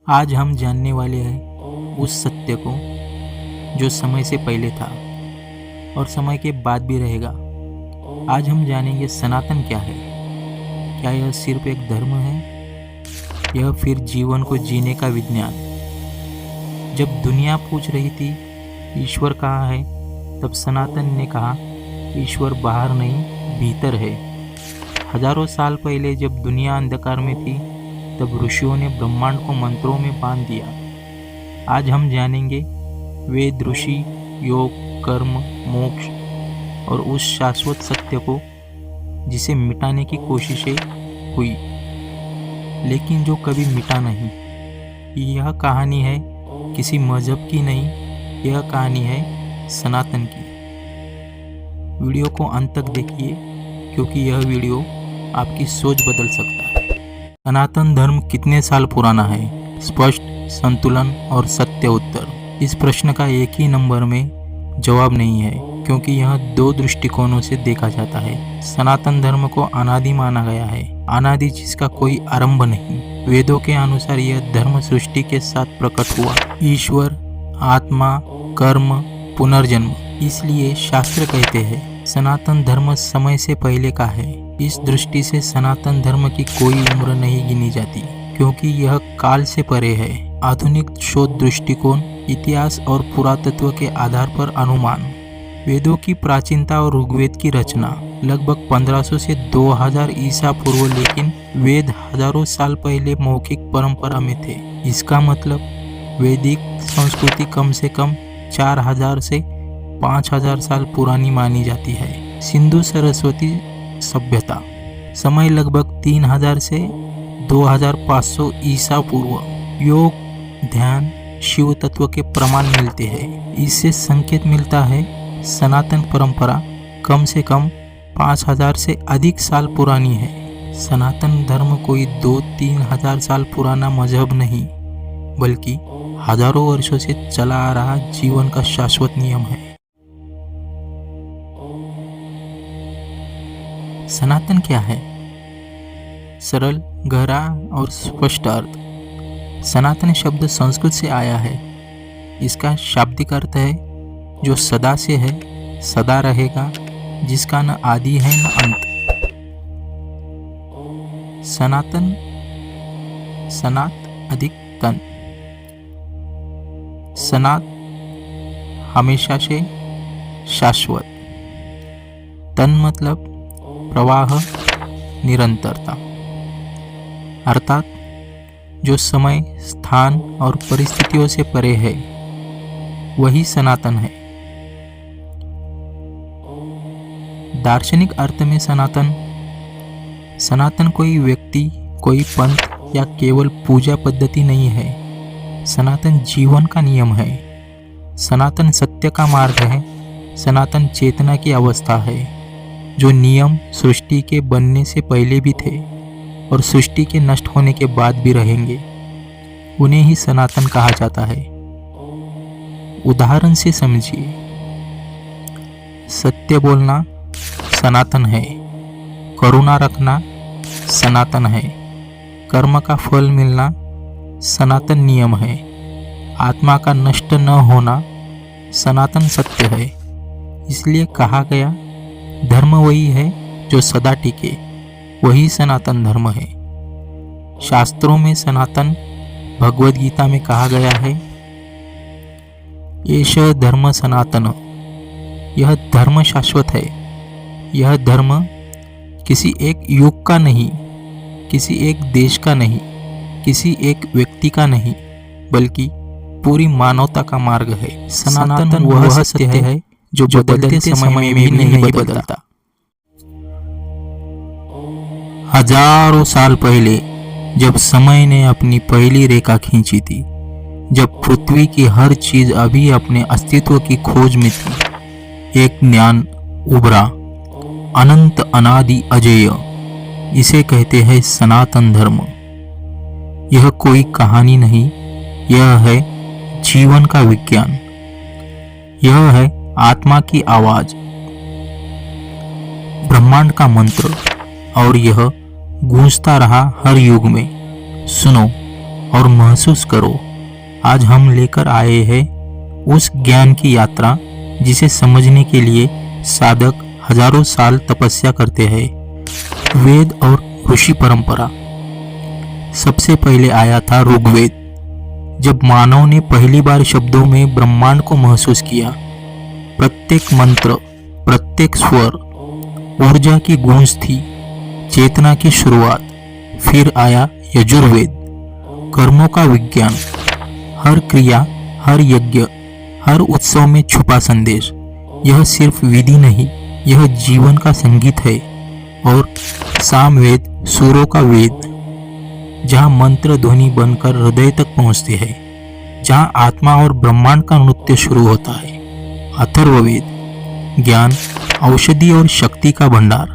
आज हम जानने वाले हैं उस सत्य को जो समय से पहले था और समय के बाद भी रहेगा। आज हम जानेंगे सनातन क्या है। क्या यह सिर्फ एक धर्म है, यह फिर जीवन को जीने का विज्ञान। जब दुनिया पूछ रही थी ईश्वर कहाँ है, तब सनातन ने कहा ईश्वर बाहर नहीं भीतर है। हजारों साल पहले जब दुनिया अंधकार में थी, तब ऋषियों ने ब्रह्मांड को मंत्रों में बांध दिया। आज हम जानेंगे वेद, ऋषि, योग, कर्म, मोक्ष और उस शाश्वत सत्य को जिसे मिटाने की कोशिशें हुई, लेकिन जो कभी मिटा नहीं। यह कहानी है किसी मजहब की नहीं, यह कहानी है सनातन की। वीडियो को अंत तक देखिए, क्योंकि यह वीडियो आपकी सोच बदल सकता है। सनातन धर्म कितने साल पुराना है? स्पष्ट, संतुलन और सत्य उत्तर। इस प्रश्न का एक ही नंबर में जवाब नहीं है, क्योंकि यह दो दृष्टिकोणों से देखा जाता है। सनातन धर्म को अनादि माना गया है, अनादि जिसका कोई आरंभ नहीं। वेदों के अनुसार यह धर्म सृष्टि के साथ प्रकट हुआ। ईश्वर, आत्मा, कर्म, पुनर्जन्म। इसलिए शास्त्र कहते हैं सनातन धर्म समय से पहले का है। इस दृष्टि से सनातन धर्म की कोई उम्र नहीं गिनी जाती, क्योंकि यह काल से परे है। आधुनिक शोध दृष्टिकोण, इतिहास और पुरातत्व के आधार पर अनुमान। वेदों की प्राचीनता और ऋग्वेद की रचना लगभग 1500 से 2000 ईसा पूर्व, लेकिन वेद हजारों साल पहले मौखिक परंपरा में थे। इसका मतलब वैदिक संस्कृति कम से कम 4000 से 5000 साल पुरानी मानी जाती है। सिंधु सरस्वती सभ्यता, समय लगभग 3000 से 2500 ईसा पूर्व। योग, ध्यान, शिव तत्व के प्रमाण मिलते हैं। इससे संकेत मिलता है सनातन परंपरा कम से कम 5000 से अधिक साल पुरानी है। सनातन धर्म कोई 2-3 हजार साल पुराना मजहब नहीं, बल्कि हजारों वर्षों से चला आ रहा जीवन का शाश्वत नियम है। सनातन क्या है? सरल, गहरा और स्पष्ट अर्थ। सनातन शब्द संस्कृत से आया है। इसका शाब्दिक अर्थ है जो सदा से है, सदा रहेगा, जिसका न आदि है न अंत। सनातन, सनात अधिक तन। सनात हमेशा से, शाश्वत। तन मतलब प्रवाह, निरंतरता। अर्थात जो समय, स्थान और परिस्थितियों से परे है, वही सनातन है। दार्शनिक अर्थ में सनातन, सनातन कोई व्यक्ति, कोई पंथ या केवल पूजा पद्धति नहीं है। सनातन जीवन का नियम है। सनातन सत्य का मार्ग है। सनातन चेतना की अवस्था है। जो नियम सृष्टि के बनने से पहले भी थे और सृष्टि के नष्ट होने के बाद भी रहेंगे, उन्हें ही सनातन कहा जाता है। उदाहरण से समझिए। सत्य बोलना सनातन है। करुणा रखना सनातन है। कर्म का फल मिलना सनातन नियम है। आत्मा का नष्ट न होना सनातन सत्य है। इसलिए कहा गया धर्म वही है जो सदा टिके, वही सनातन धर्म है। शास्त्रों में सनातन, भगवद गीता में कहा गया है एष धर्म सनातन। यह धर्म शाश्वत है। यह धर्म किसी एक युग का नहीं, किसी एक देश का नहीं, किसी एक व्यक्ति का नहीं, बल्कि पूरी मानवता का मार्ग है। सनातन वह सत्य है जो बदलते समय में भी नहीं बदलता। हजारों साल पहले जब समय ने अपनी पहली रेखा खींची थी, जब पृथ्वी की हर चीज अभी अपने अस्तित्व की खोज में थी, एक ज्ञान उभरा, अनंत, अनादि, अजेय। इसे कहते हैं सनातन धर्म। यह कोई कहानी नहीं, यह है जीवन का विज्ञान। यह है आत्मा की आवाज, ब्रह्मांड का मंत्र, और यह गूंजता रहा हर युग में। सुनो और महसूस करो। आज हम लेकर आए हैं उस ज्ञान की यात्रा जिसे समझने के लिए साधक हजारों साल तपस्या करते हैं। वेद और ऋषि परंपरा। सबसे पहले आया था ऋग्वेद। जब मानव ने पहली बार शब्दों में ब्रह्मांड को महसूस किया, प्रत्येक मंत्र, प्रत्येक स्वर ऊर्जा की गूंज थी, चेतना की शुरुआत। फिर आया यजुर्वेद, कर्मों का विज्ञान। हर क्रिया, हर यज्ञ, हर उत्सव में छुपा संदेश। यह सिर्फ विधि नहीं, यह जीवन का संगीत है। और सामवेद, सुरों का वेद, जहाँ मंत्र ध्वनि बनकर हृदय तक पहुँचते हैं, जहाँ आत्मा और ब्रह्मांड का नृत्य शुरू होता है। अथर्ववेद, ज्ञान, औषधि और शक्ति का भंडार।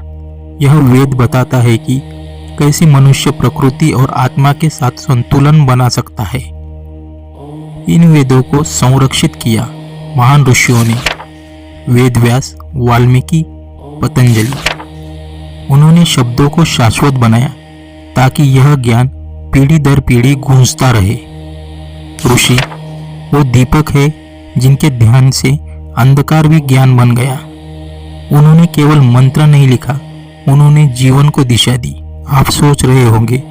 यह वेद बताता है कि कैसे मनुष्य प्रकृति और आत्मा के साथ संतुलन बना सकता है। इन वेदों को संरक्षित किया महान ऋषियों ने, वेदव्यास, वाल्मीकि, पतंजलि। उन्होंने शब्दों को शाश्वत बनाया ताकि यह ज्ञान पीढ़ी दर पीढ़ी गूंजता रहे। ऋषि वो दीपक है जिनके ध्यान से अंधकार भी ज्ञान बन गया। उन्होंने केवल मंत्र नहीं लिखा, उन्होंने जीवन को दिशा दी। आप सोच रहे होंगे,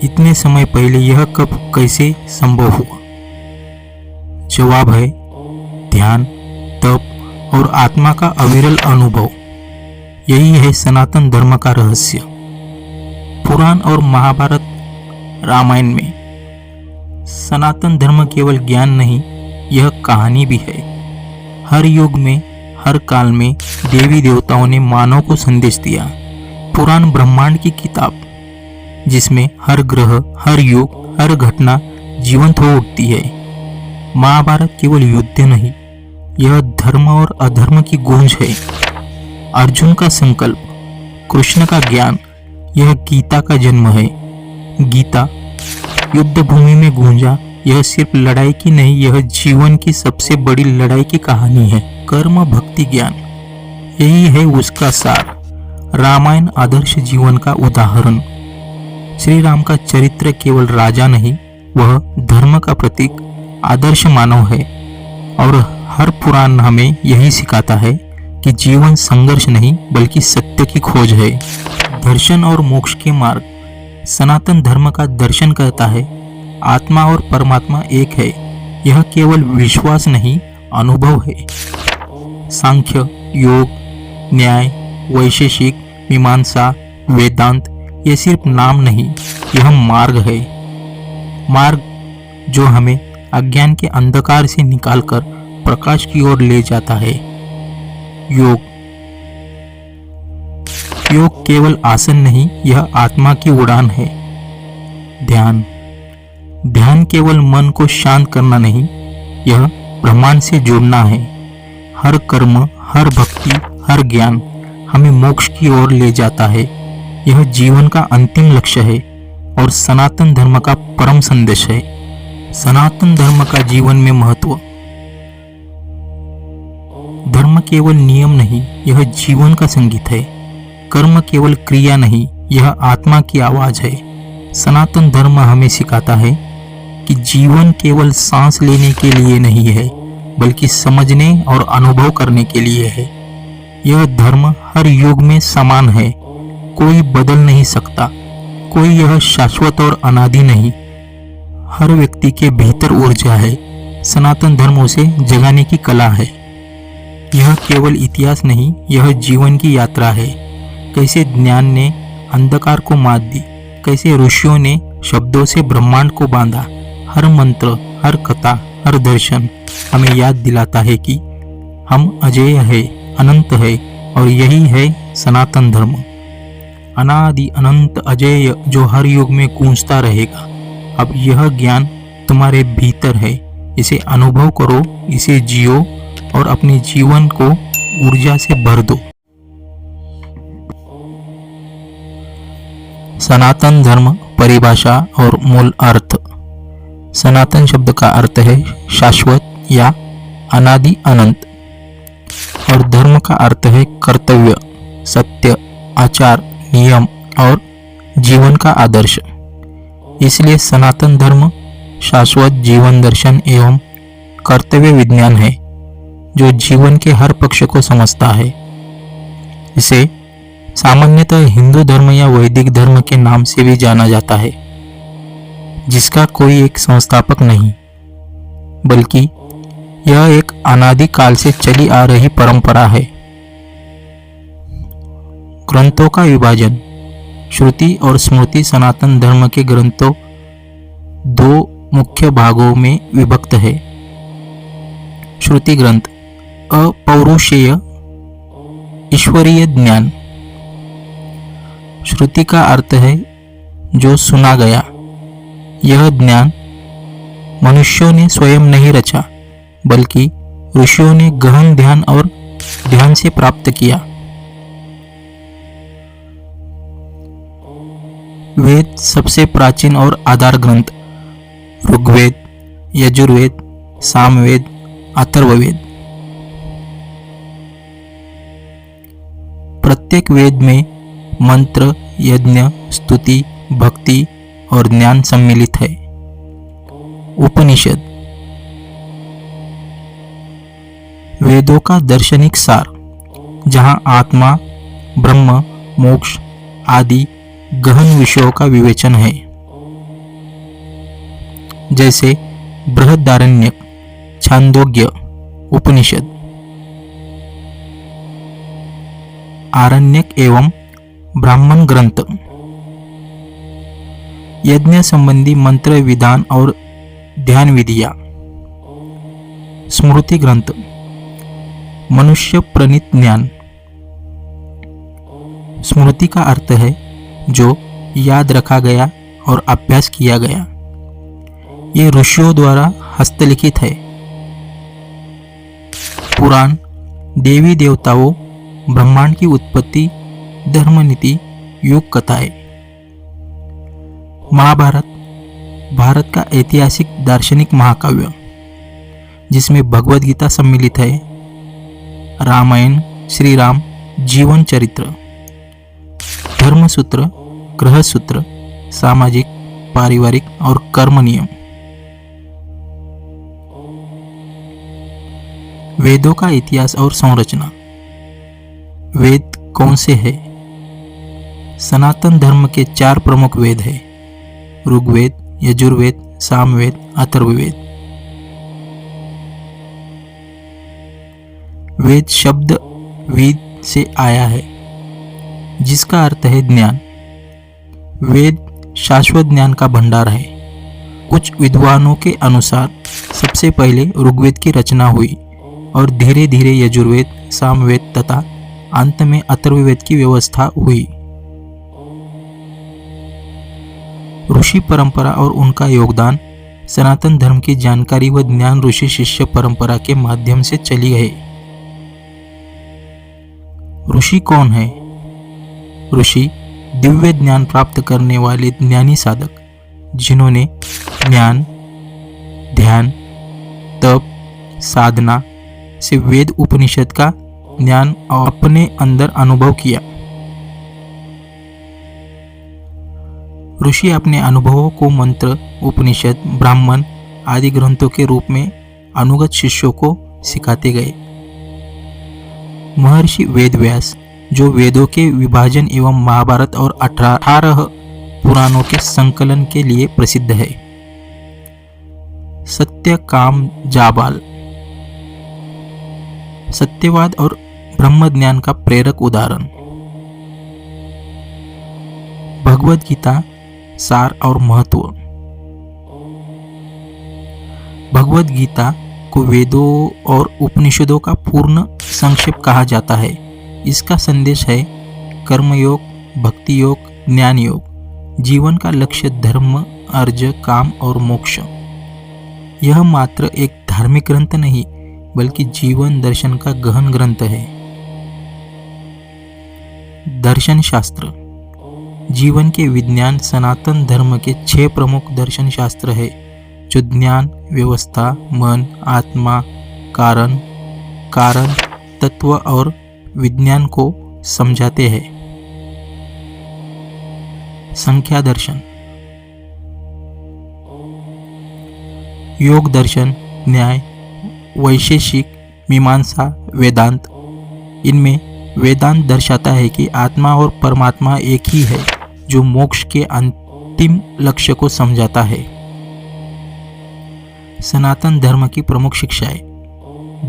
इतने समय पहले यह कब कैसे संभव हुआ? जवाब है ध्यान, तप और आत्मा का अविरल अनुभव। यही है सनातन धर्म का रहस्य। पुराण और महाभारत, रामायण में सनातन धर्म केवल ज्ञान नहीं, यह कहानी भी है। हर युग में, हर काल में देवी देवताओं ने मानव को संदेश दिया। पुराण ब्रह्मांड की किताब जिसमें हर ग्रह, हर युग, हर घटना जीवंत हो उठती है। महाभारत केवल युद्ध नहीं, यह धर्म और अधर्म की गूंज है। अर्जुन का संकल्प, कृष्ण का ज्ञान, यह गीता का जन्म है। गीता युद्ध भूमि में गूंजा, यह सिर्फ लड़ाई की नहीं, यह जीवन की सबसे बड़ी लड़ाई की कहानी है। कर्म, भक्ति, ज्ञान, यही है उसका सार। रामायण आदर्श जीवन का उदाहरण। श्री राम का चरित्र केवल राजा नहीं, वह धर्म का प्रतीक, आदर्श मानव है। और हर पुराण हमें यही सिखाता है कि जीवन संघर्ष नहीं बल्कि सत्य की खोज है। दर्शन और मोक्ष के मार्ग। सनातन धर्म का दर्शन कहता है आत्मा और परमात्मा एक है। यह केवल विश्वास नहीं, अनुभव है। सांख्य, योग, न्याय, वैशेषिक, मीमांसा, वेदांत, ये सिर्फ नाम नहीं, यह मार्ग है। मार्ग जो हमें अज्ञान के अंधकार से निकालकर प्रकाश की ओर ले जाता है। योग, योग केवल आसन नहीं, यह आत्मा की उड़ान है। ध्यान, ध्यान केवल मन को शांत करना नहीं, यह ब्रह्मांड से जुड़ना है। हर कर्म, हर भक्ति, हर ज्ञान हमें मोक्ष की ओर ले जाता है। यह जीवन का अंतिम लक्ष्य है और सनातन धर्म का परम संदेश है। सनातन धर्म का जीवन में महत्व। धर्म केवल नियम नहीं, यह जीवन का संगीत है। कर्म केवल क्रिया नहीं, यह आत्मा की आवाज है। सनातन धर्म हमें सिखाता है कि जीवन केवल सांस लेने के लिए नहीं है, बल्कि समझने और अनुभव करने के लिए है। यह धर्म हर युग में समान है, कोई बदल नहीं सकता, कोई यह शाश्वत और अनादि नहीं। हर व्यक्ति के भीतर ऊर्जा है, सनातन धर्म उसे जगाने की कला है। यह केवल इतिहास नहीं, यह जीवन की यात्रा है। कैसे ज्ञान ने अंधकार को मात दी, कैसे ऋषियों ने शब्दों से ब्रह्मांड को बांधा। हर मंत्र, हर कथा, हर दर्शन हमें याद दिलाता है कि हम अजेय है, अनंत है, और यही है सनातन धर्म। अनादि अनंत अजेय जो हर युग में गूंजता रहेगा। अब यह ज्ञान तुम्हारे भीतर है, इसे अनुभव करो, इसे जियो और अपने जीवन को ऊर्जा से भर दो। सनातन धर्म परिभाषा और मूल अर्थ। सनातन शब्द का अर्थ है शाश्वत या अनादि अनंत, और धर्म का अर्थ है कर्तव्य, सत्य, आचार, नियम और जीवन का आदर्श। इसलिए सनातन धर्म शाश्वत जीवन दर्शन एवं कर्तव्य विज्ञान है जो जीवन के हर पक्ष को समझता है। इसे सामान्यतः हिंदू धर्म या वैदिक धर्म के नाम से भी जाना जाता है, जिसका कोई एक संस्थापक नहीं, बल्कि यह एक अनादि काल से चली आ रही परंपरा है। ग्रंथों का विभाजन। श्रुति और स्मृति सनातन धर्म के ग्रंथों दो मुख्य भागों में विभक्त है। श्रुति ग्रंथ अपौरुषेय ईश्वरीय ज्ञान। श्रुति का अर्थ है जो सुना गया। यह ज्ञान मनुष्यों ने स्वयं नहीं रचा, बल्कि ऋषियों ने गहन ध्यान और ध्यान से प्राप्त किया। वेद सबसे प्राचीन और आधार ग्रंथ ऋग्वेद, यजुर्वेद, सामवेद, अथर्ववेद। प्रत्येक वेद में मंत्र, यज्ञ, स्तुति, भक्ति और ज्ञान सम्मिलित है। उपनिषद वेदों का दार्शनिक सार, जहां आत्मा, ब्रह्म, मोक्ष आदि गहन विषयों का विवेचन है, जैसे बृहदारण्यक, छांदोग्य उपनिषद। आरण्यक एवं ब्राह्मण ग्रंथ यज्ञ संबंधी मंत्र, विधान और ध्यान विधियां। स्मृति ग्रंथ मनुष्य प्रणीत ज्ञान। स्मृति का अर्थ है जो याद रखा गया और अभ्यास किया गया। ये ऋषियों द्वारा हस्तलिखित है। पुराण देवी देवताओं, ब्रह्मांड की उत्पत्ति, धर्मनीति, युग कथाएं। महाभारत भारत का ऐतिहासिक दार्शनिक महाकाव्य, जिसमें भगवद गीता सम्मिलित है। रामायण श्री राम जीवन चरित्र। धर्मसूत्र, गृहसूत्र, सामाजिक, पारिवारिक और कर्म नियम। वेदों का इतिहास और संरचना। वेद कौन से हैं? सनातन धर्म के 4 प्रमुख वेद हैं: ऋग्वेद, यजुर्वेद, सामवेद, अथर्ववेद। वेद शब्द वेद से आया है, जिसका अर्थ है ज्ञान। वेद शाश्वत ज्ञान का भंडार है। कुछ विद्वानों के अनुसार सबसे पहले ऋग्वेद की रचना हुई और धीरे धीरे यजुर्वेद, सामवेद तथा अंत में अथर्ववेद की व्यवस्था हुई। ऋषि परंपरा और उनका योगदान। सनातन धर्म की जानकारी व ज्ञान ऋषि शिष्य परंपरा के माध्यम से चली है। ऋषि कौन है? ऋषि दिव्य ज्ञान प्राप्त करने वाले ज्ञानी साधक, जिन्होंने ज्ञान, ध्यान, तप, साधना से वेद उपनिषद का ज्ञान अपने अंदर अनुभव किया। ऋषि अपने अनुभवों को मंत्र, उपनिषद, ब्राह्मण आदि ग्रंथों के रूप में अनुगत शिष्यों को सिखाते गए। महर्षि वेदव्यास, जो वेदों के विभाजन एवं महाभारत और 18 पुराणों के संकलन के लिए प्रसिद्ध है। सत्य काम जाबाल, सत्यवाद और ब्रह्म ज्ञान का प्रेरक उदाहरण। भगवद गीता सार और महत्व। भगवद गीता को वेदों और उपनिषदों का पूर्ण संक्षेप कहा जाता है। इसका संदेश है कर्मयोग, भक्ति योग, ज्ञान योग। जीवन का लक्ष्य धर्म, अर्ज, काम और मोक्ष। यह मात्र एक धार्मिक ग्रंथ नहीं, बल्कि जीवन दर्शन का गहन ग्रंथ है। दर्शन शास्त्र जीवन के विज्ञान। सनातन धर्म के 6 प्रमुख दर्शन शास्त्र है, जो ज्ञान, व्यवस्था, मन, आत्मा, कारण, तत्व और विज्ञान को समझाते हैं। संख्या दर्शन योग दर्शन, न्याय, वैशेषिक, मीमांसा, वेदांत। इनमें वेदांत दर्शाता है कि आत्मा और परमात्मा एक ही है, जो मोक्ष के अंतिम लक्ष्य को समझाता है। सनातन धर्म की प्रमुख शिक्षाएं: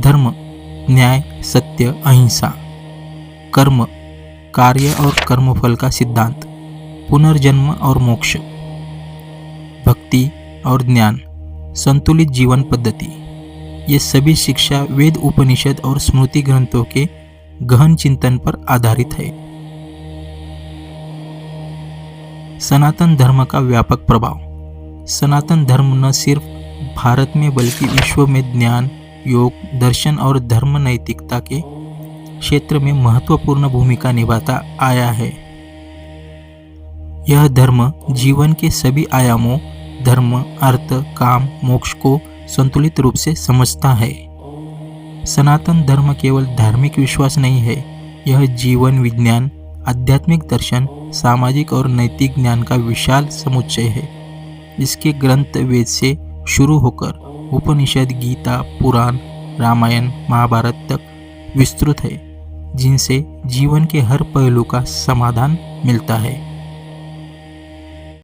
धर्म, न्याय, सत्य, अहिंसा। कर्म, कार्य और कर्मफल का सिद्धांत, पुनर्जन्म और मोक्ष। भक्ति और ज्ञान, संतुलित जीवन पद्धति। ये सभी शिक्षा वेद, उपनिषद और स्मृति ग्रंथों के गहन चिंतन पर आधारित है। सनातन धर्म का व्यापक प्रभाव। सनातन धर्म न सिर्फ भारत में बल्कि विश्व में ज्ञान, योग, दर्शन और धर्म नैतिकता के क्षेत्र में महत्वपूर्ण भूमिका निभाता आया है। यह धर्म जीवन के सभी आयामों धर्म, अर्थ, काम, मोक्ष को संतुलित रूप से समझता है। सनातन धर्म केवल धार्मिक विश्वास नहीं है, यह जीवन विज्ञान, आध्यात्मिक दर्शन, सामाजिक और नैतिक ज्ञान का विशाल समुच्चय है। इसके ग्रंथ वेद से शुरू होकर उपनिषद, गीता, पुराण, रामायण, महाभारत तक विस्तृत है, जिनसे जीवन के हर पहलू का समाधान मिलता है।